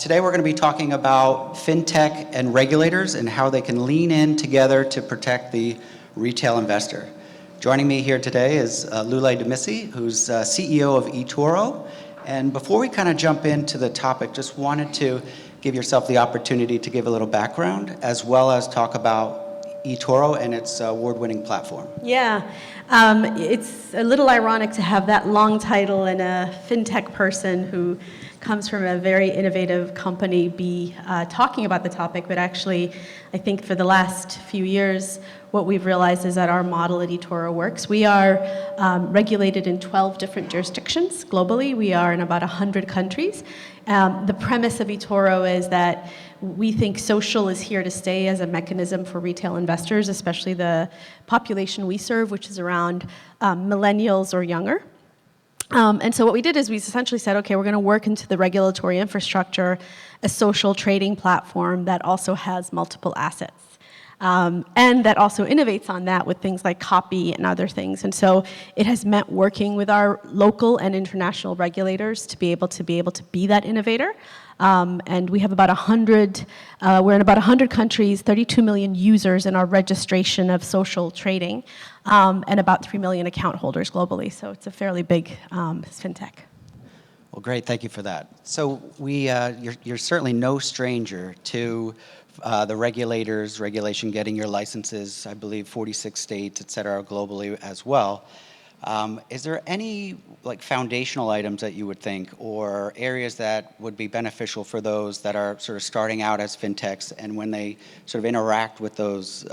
Today we're going to be talking about fintech and regulators and how they can lean in together to protect the retail investor. Joining me here today is Lule Demisi, who's CEO of eToro. And before we kind of jump into the topic, just wanted to give yourself the opportunity to give a little background as well as talk about eToro and its award-winning platform. Yeah, it's a little ironic to have that long title and a fintech person who comes from a very innovative company be talking about the topic, but actually I think for the last few years what we've realized is that our model at eToro works. We are regulated in 12 different jurisdictions globally. We are in about 100 countries. The premise of eToro is that we think social is here to stay as a mechanism for retail investors, especially the population we serve, which is around millennials or younger. And so what we did is we essentially said, okay, we're going to work into the regulatory infrastructure, a social trading platform that also has multiple assets. And that also innovates on that with things like copy and other things. And so it has meant working with our local and international regulators to be able to be that innovator. And we have about 100, we're in about 100 countries, 32 million users in our registration of social trading, and about 3 million account holders globally. So it's a fairly big fintech. Well, great, thank you for that. So you're certainly no stranger to the regulation getting your licenses, I believe 46 states, et cetera, globally as well. Is there any foundational items that you would think or areas that would be beneficial for those that are sort of starting out as fintechs and when they sort of interact with those,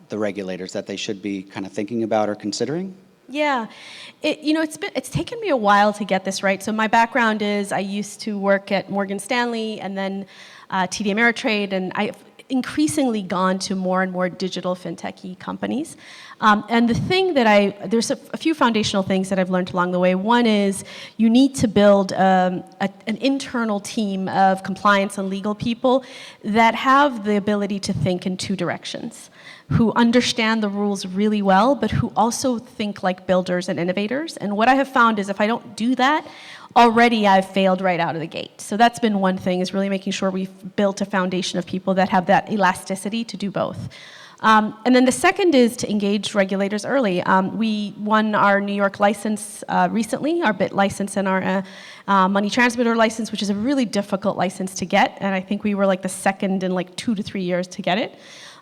the regulators that they should be kind of thinking about or considering? Yeah, it's taken me a while to get this right. So my background is I used to work at Morgan Stanley and then TD Ameritrade, and I've increasingly gone to more and more digital fintech-y companies. And the thing that there's a few foundational things that I've learned along the way. One is you need to build an internal team of compliance and legal people that have the ability to think in two directions, who understand the rules really well, but who also think like builders and innovators. And what I have found is if I don't do that, already I've failed right out of the gate. So that's been one thing, is really making sure we've built a foundation of people that have that elasticity to do both. And then the second is to engage regulators early. We won our New York license recently, our BIT license and our money transmitter license, which is a really difficult license to get. And I think we were the second in 2 to 3 years to get it.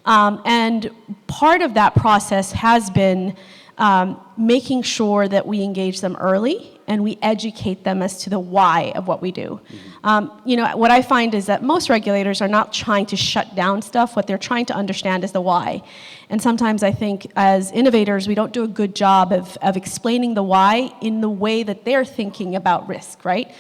And part of that process has been making sure that we engage them early and we educate them as to the why of what we do. Mm-hmm. What I find is that most regulators are not trying to shut down stuff. What they're trying to understand is the why. And sometimes I think as innovators, we don't do a good job of explaining the why in the way that they're thinking about risk, right?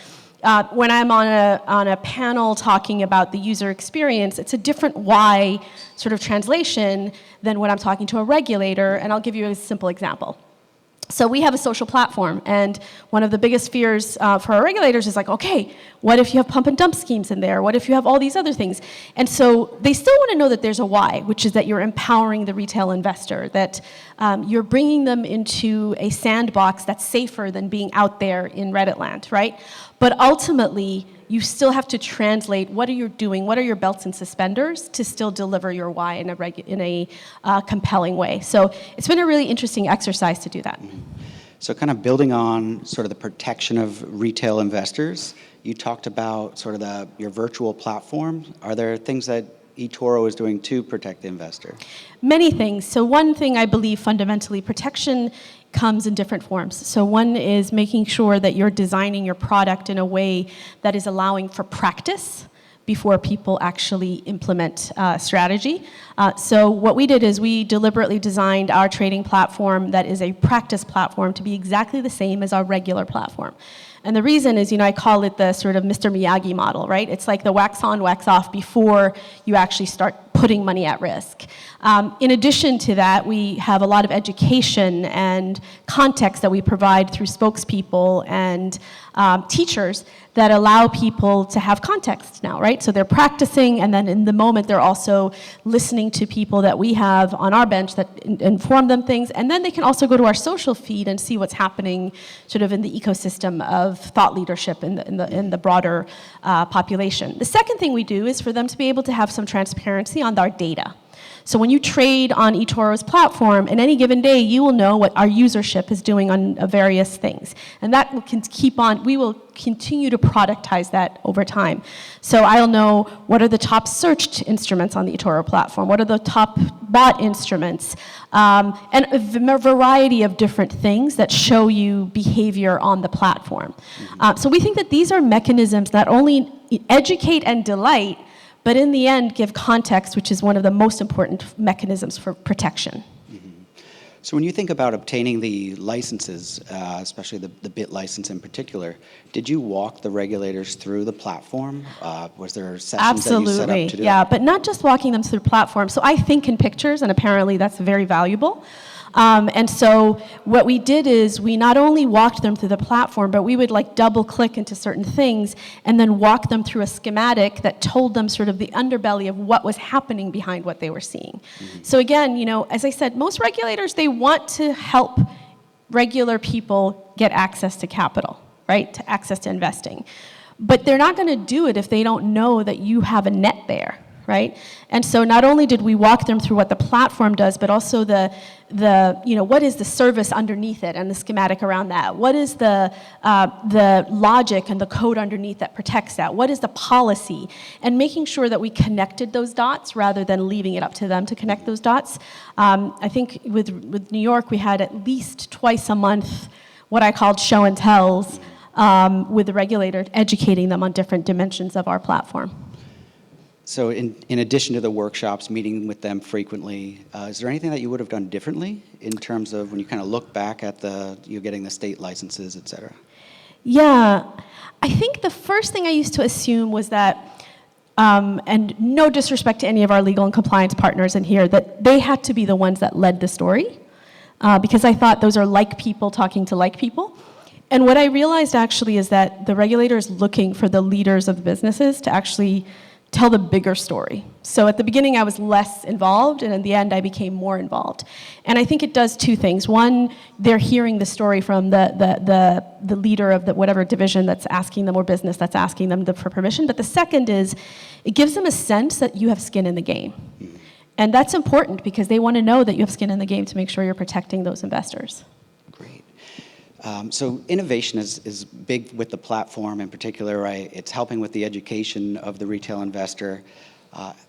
When I'm on a panel talking about the user experience, it's a different why sort of translation than when I'm talking to a regulator, and I'll give you a simple example. So we have a social platform, and one of the biggest fears for our regulators is okay, what if you have pump and dump schemes in there? What if you have all these other things? And so they still want to know that there's a why, which is that you're empowering the retail investor, that you're bringing them into a sandbox that's safer than being out there in Reddit land, right? But ultimately, you still have to translate what are you doing, what are your belts and suspenders to still deliver your why in a compelling way. So it's been a really interesting exercise to do that. So kind of building on sort of the protection of retail investors, you talked about sort of your virtual platform. Are there things that eToro is doing to protect the investor? Many things. So one thing I believe fundamentally, protection comes in different forms. So one is making sure that you're designing your product in a way that is allowing for practice before people actually implement strategy. So what we did is we deliberately designed our trading platform that is a practice platform to be exactly the same as our regular platform. And the reason is, I call it the sort of Mr. Miyagi model, right? It's like the wax on, wax off before you actually start putting money at risk. In addition to that, we have a lot of education and context that we provide through spokespeople and teachers that allow people to have context now, right? So they're practicing, and then in the moment they're also listening to people that we have on our bench that inform them things, and then they can also go to our social feed and see what's happening sort of in the ecosystem of thought leadership in the broader population. The second thing we do is for them to be able to have some transparency on our data. So when you trade on eToro's platform, in any given day, you will know what our usership is doing on various things. And that will we will continue to productize that over time. So I'll know what are the top searched instruments on the eToro platform, what are the top bought instruments, and a variety of different things that show you behavior on the platform. So we think that these are mechanisms that only educate and delight, but in the end, give context, which is one of the most important mechanisms for protection. So when you think about obtaining the licenses, especially the BIT license in particular, did you walk the regulators through the platform? Was there sessions that you set up to do yeah, that? but not just walking them through the platform. So I think in pictures, and apparently that's very valuable. And so what we did is we not only walked them through the platform, but we would like double click into certain things and then walk them through a schematic that told them sort of the underbelly of what was happening behind what they were seeing. So again, as I said, most regulators, they want to help regular people get access to capital, right? To access to investing. But they're not going to do it if they don't know that you have a net there. Right? And so not only did we walk them through what the platform does, but also the what is the service underneath it and the schematic around that? What is the logic and the code underneath that protects that? What is the policy? And making sure that we connected those dots rather than leaving it up to them to connect those dots. I think with New York, we had at least twice a month what I called show and tells with the regulator, educating them on different dimensions of our platform. So in addition to the workshops, meeting with them frequently, is there anything that you would have done differently in terms of when you kind of look back at you getting the state licenses, et cetera? Yeah, I think the first thing I used to assume was that, and no disrespect to any of our legal and compliance partners in here, that they had to be the ones that led the story, because I thought those are like people talking to like people. And what I realized actually is that the regulator is looking for the leaders of the businesses to actually tell the bigger story. So at the beginning I was less involved, and in the end I became more involved. And I think it does two things. One, they're hearing the story from the leader of whatever division that's asking them, or business that's asking them for permission. But the second is, it gives them a sense that you have skin in the game. And that's important because they want to know that you have skin in the game to make sure you're protecting those investors. Great. So innovation is big with the platform in particular, right? It's helping with the education of the retail investor.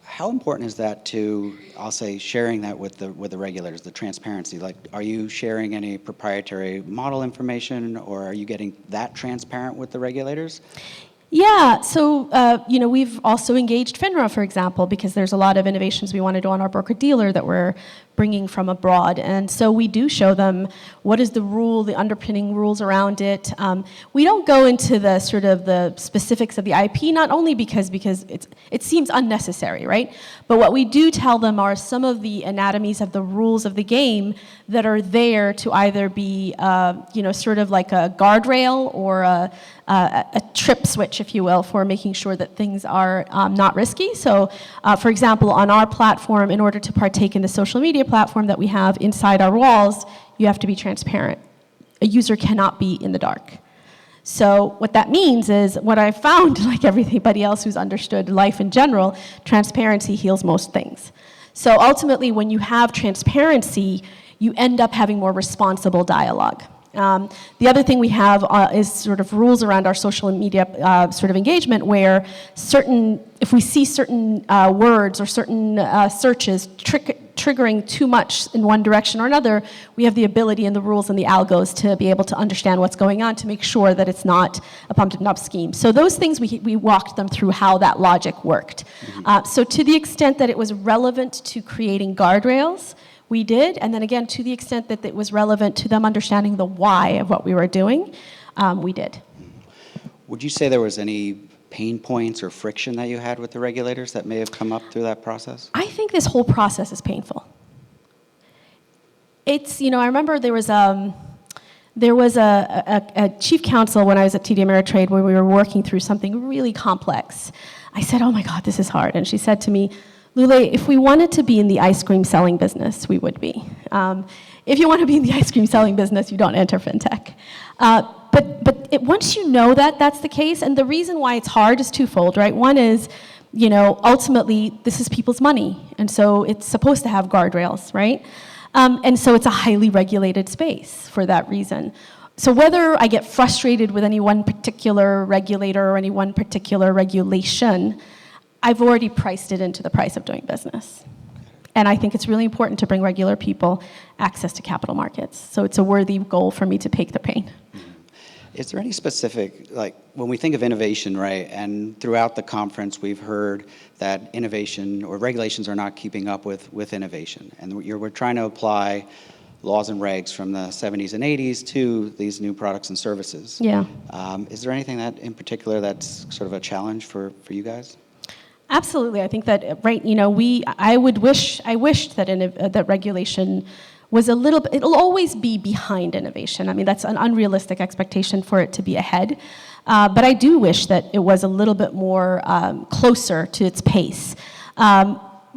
How important is that to, I'll say, sharing that with the regulators, the transparency? Like, are you sharing any proprietary model information, or are you getting that transparent with the regulators? Yeah, so we've also engaged FINRA, for example, because there's a lot of innovations we want to do on our broker-dealer that we're bringing from abroad. And so we do show them what is the rule, the underpinning rules around it. We don't go into the sort of the specifics of the IP, not only because it seems unnecessary, right? But what we do tell them are some of the anatomies of the rules of the game that are there to either be, sort of like a guardrail or a trip switch, if you will, for making sure that things are not risky. So, for example, on our platform, in order to partake in the social media platform that we have inside our walls, you have to be transparent. A user cannot be in the dark. So what that means is, what I've found, like everybody else who's understood life in general, transparency heals most things. So ultimately, when you have transparency, you end up having more responsible dialogue. The other thing we have is sort of rules around our social media sort of engagement, where if we see certain words or certain searches triggering too much in one direction or another, we have the ability in the rules and the algos to be able to understand what's going on to make sure that it's not a pumped and up scheme. So those things, we walked them through how that logic worked. So to the extent that it was relevant to creating guardrails, we did, and then again, to the extent that it was relevant to them understanding the why of what we were doing, we did. Would you say there was any pain points or friction that you had with the regulators that may have come up through that process? I think this whole process is painful. It's, I remember there was There was a chief counsel when I was at TD Ameritrade where we were working through something really complex. I said, oh my God, this is hard. And she said to me, Lule, if we wanted to be in the ice cream selling business, we would be. If you want to be in the ice cream selling business, you don't enter fintech. But once you know that that's the case, and the reason why it's hard is twofold, right? One is, ultimately, this is people's money, and so it's supposed to have guardrails, right? And so it's a highly regulated space for that reason. So whether I get frustrated with any one particular regulator or any one particular regulation, I've already priced it into the price of doing business. And I think it's really important to bring regular people access to capital markets. So it's a worthy goal for me to take the pain. Is there any specific, like when we think of innovation, right, and throughout the conference we've heard that innovation or regulations are not keeping up with innovation, and we're trying to apply laws and regs from the 70s and 80s to these new products and services. Yeah. Is there anything that in particular that's sort of a challenge for you guys? Absolutely. I think that, right, I wished that that regulation was a little bit, it'll always be behind innovation. I mean, that's an unrealistic expectation for it to be ahead. But I do wish that it was a little bit more closer to its pace.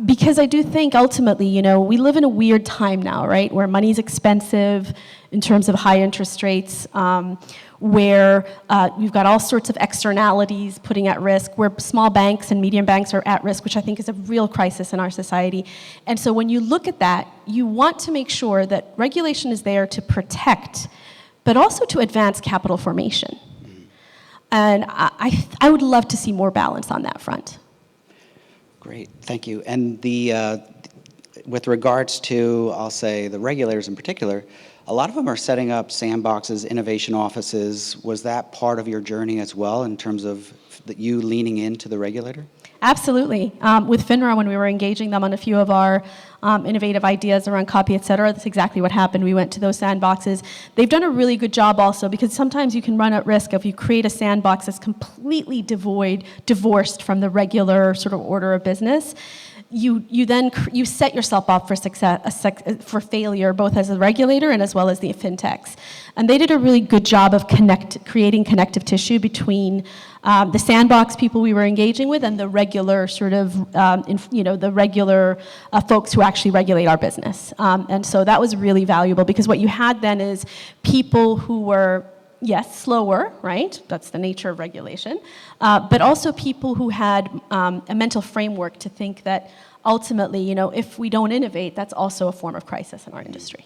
Because I do think ultimately, we live in a weird time now, right, where money's expensive in terms of high interest rates, where you've got all sorts of externalities putting at risk, where small banks and medium banks are at risk, which I think is a real crisis in our society. And so when you look at that, you want to make sure that regulation is there to protect, but also to advance capital formation. And I would love to see more balance on that front. Great, thank you. And with regards to, I'll say, the regulators in particular, a lot of them are setting up sandboxes, innovation offices. Was that part of your journey as well in terms of you leaning into the regulator? Absolutely. With FINRA, when we were engaging them on a few of our innovative ideas around copy, et cetera, that's exactly what happened. We went to those sandboxes. They've done a really good job also, because sometimes you can run at risk if you create a sandbox that's completely divorced from the regular sort of order of business. You then set yourself up for for failure, both as a regulator and as well as the fintechs. And they did a really good job of creating connective tissue between the sandbox people we were engaging with and the regular sort of, the regular folks who actually regulate our business. And so that was really valuable, because what you had then is people who were, yes, slower, right? That's the nature of regulation. But also people who had a mental framework to think that ultimately, if we don't innovate, that's also a form of crisis in our industry.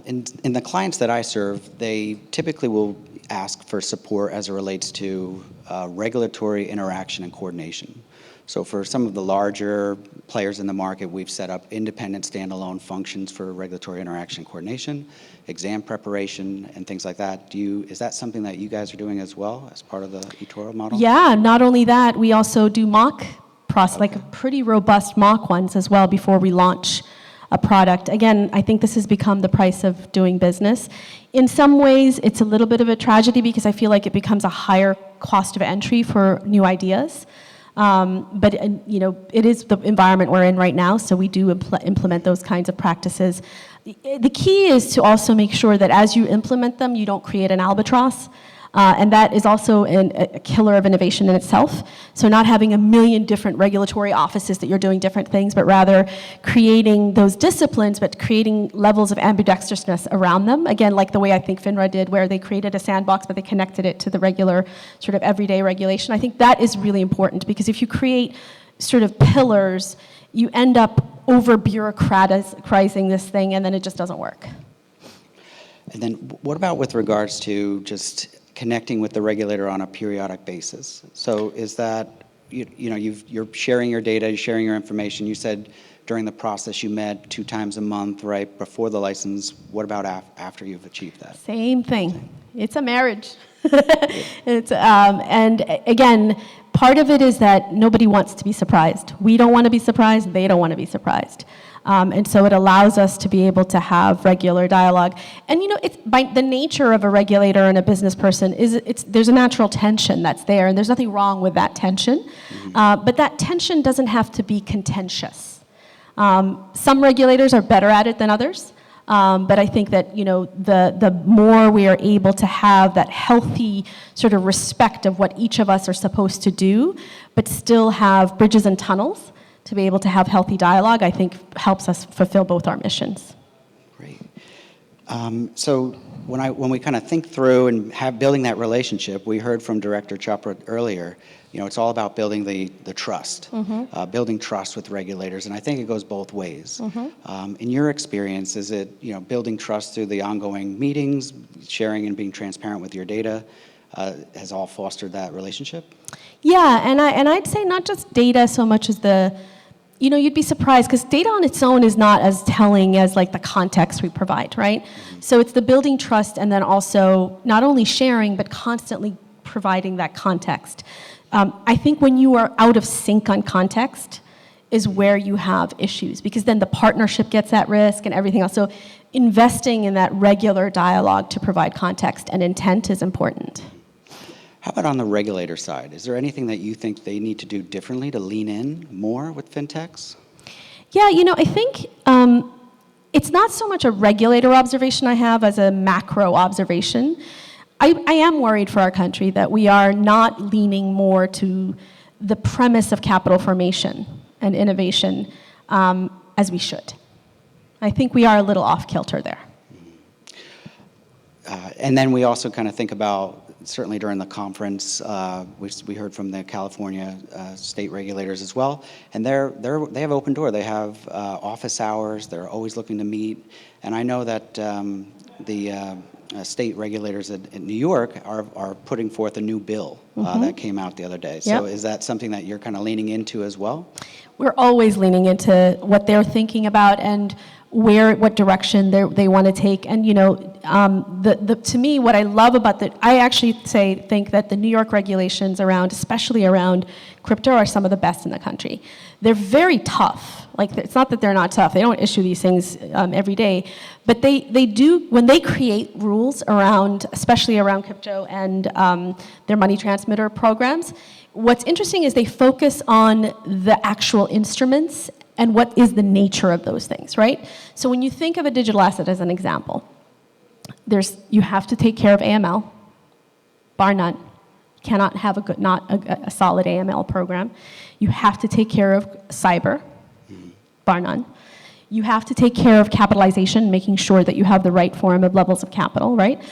In the clients that I serve, they typically will ask for support as it relates to regulatory interaction and coordination. So for some of the larger players in the market, we've set up independent standalone functions for regulatory interaction and coordination, exam preparation, and things like that. Is that something that you guys are doing as well as part of the eToro model? Yeah, not only that, we also do mock process, like a pretty robust mock ones as well before we launch a product. Again, I think this has become the price of doing business. In some ways, it's a little bit of a tragedy, because I feel like it becomes a higher cost of entry for new ideas. But it is the environment we're in right now, so we do implement those kinds of practices. The key is to also make sure that as you implement them, you don't create an albatross. And that is also a killer of innovation in itself. So not having a million different regulatory offices that you're doing different things, but rather creating those disciplines, but creating levels of ambidextrousness around them. Again, like the way I think FINRA did, where they created a sandbox, but they connected it to the regular sort of everyday regulation. I think that is really important, because if you create sort of pillars, you end up over-bureaucratizing this thing, and then it just doesn't work. And then what about with regards to just connecting with the regulator on a periodic basis? So is that, you're sharing your data, you're sharing your information. You said during the process you met 2 times a month, right, before the license. What about after you've achieved that? Same thing. It's a marriage. And again, part of it is that nobody wants to be surprised. We don't want to be surprised. They don't want to be surprised. And so it allows us to be able to have regular dialogue. And it's by the nature of a regulator and a business person, there's a natural tension that's there, and there's nothing wrong with that tension. Mm-hmm. But that tension doesn't have to be contentious. Some regulators are better at it than others. But I think that, the more we are able to have that healthy sort of respect of what each of us are supposed to do, but still have bridges and tunnels to be able to have healthy dialogue, I think helps us fulfill both our missions. Great. So when we kind of think through and building that relationship, we heard from Director Chopra earlier, it's all about building the trust, building trust with regulators, and I think it goes both ways. In your experience, is it building trust through the ongoing meetings, sharing and being transparent with your data, has all fostered that relationship? Yeah, and I'd say not just data so much as you'd be surprised because data on its own is not as telling as like the context we provide, right? So it's the building trust and then also not only sharing but constantly providing that context. I think when you are out of sync on context is where you have issues because then the partnership gets at risk and everything else. So investing in that regular dialogue to provide context and intent is important. How about on the regulator side? Is there anything that you think they need to do differently to lean in more with fintechs? Yeah, I think it's not so much a regulator observation I have as a macro observation. I am worried for our country that we are not leaning more to the premise of capital formation and innovation as we should. I think we are a little off kilter there. And then we also kind of think about, certainly during the conference, we heard from the California state regulators as well, and they have open door. They have office hours. They're always looking to meet, and I know that the state regulators in New York are putting forth a new bill that came out the other day. So is that something that you're kind of leaning into as well? We're always leaning into what they're thinking about and what direction they want to take. And to me, what I love about I actually think that the New York regulations especially around crypto, are some of the best in the country. They're very tough. Like, it's not that they're not tough. They don't issue these things every day, but they do, when they create rules especially around crypto and their money transmitter programs. What's interesting is they focus on the actual instruments and what is the nature of those things, right? So when you think of a digital asset as an example, you have to take care of AML, bar none. Cannot have a solid AML program. You have to take care of cyber, bar none. You have to take care of capitalization, making sure that you have the right form of levels of capital, right?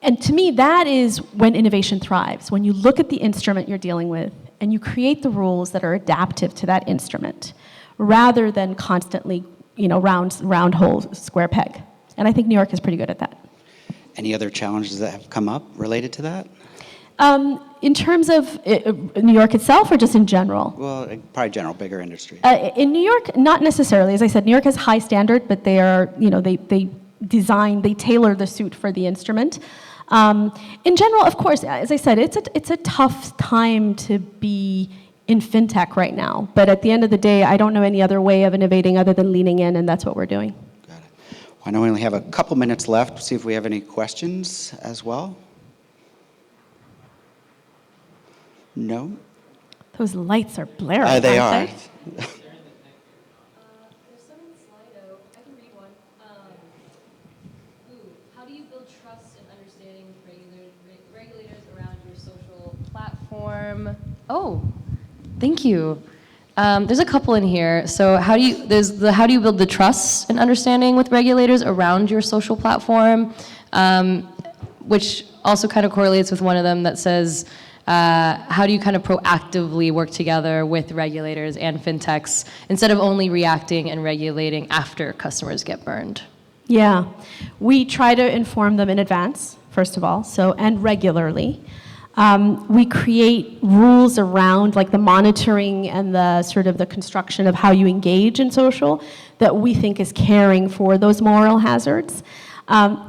And to me, that is when innovation thrives. When you look at the instrument you're dealing with and you create the rules that are adaptive to that instrument, rather than constantly, round hole, square peg. And I think New York is pretty good at that. Any other challenges that have come up related to that? In terms of New York itself or just in general? Well, probably general, bigger industry. In New York, not necessarily. As I said, New York has high standard, but they are, they tailor the suit for the instrument. In general, of course, as I said, it's a tough time to be in fintech right now. But at the end of the day, I don't know any other way of innovating other than leaning in, and that's what we're doing. Got it. Well, I know we only have a couple minutes left. See if we have any questions as well. No? Those lights are blaring. They are. They? There's some in Slido. I can read one. How do you build trust and understanding with regulators around your social platform? Oh, thank you. There's a couple in here. So how do you build the trust and understanding with regulators around your social platform, which also kind of correlates with one of them that says, how do you kind of proactively work together with regulators and fintechs instead of only reacting and regulating after customers get burned? Yeah, we try to inform them in advance, first of all, and regularly. We create rules around like the monitoring and the sort of the construction of how you engage in social that we think is caring for those moral hazards.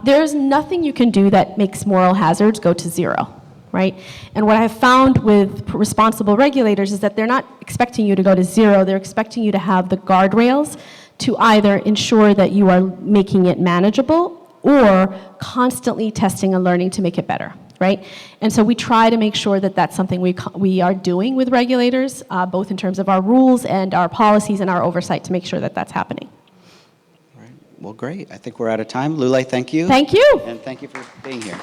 There's nothing you can do that makes moral hazards go to zero. Right? And what I've found with responsible regulators is that they're not expecting you to go to zero, they're expecting you to have the guardrails to either ensure that you are making it manageable or constantly testing and learning to make it better, right? And so we try to make sure that that's something we are doing with regulators, both in terms of our rules and our policies and our oversight to make sure that that's happening. Right. Well, great. I think we're out of time. Lulay, thank you. Thank you. And thank you for being here.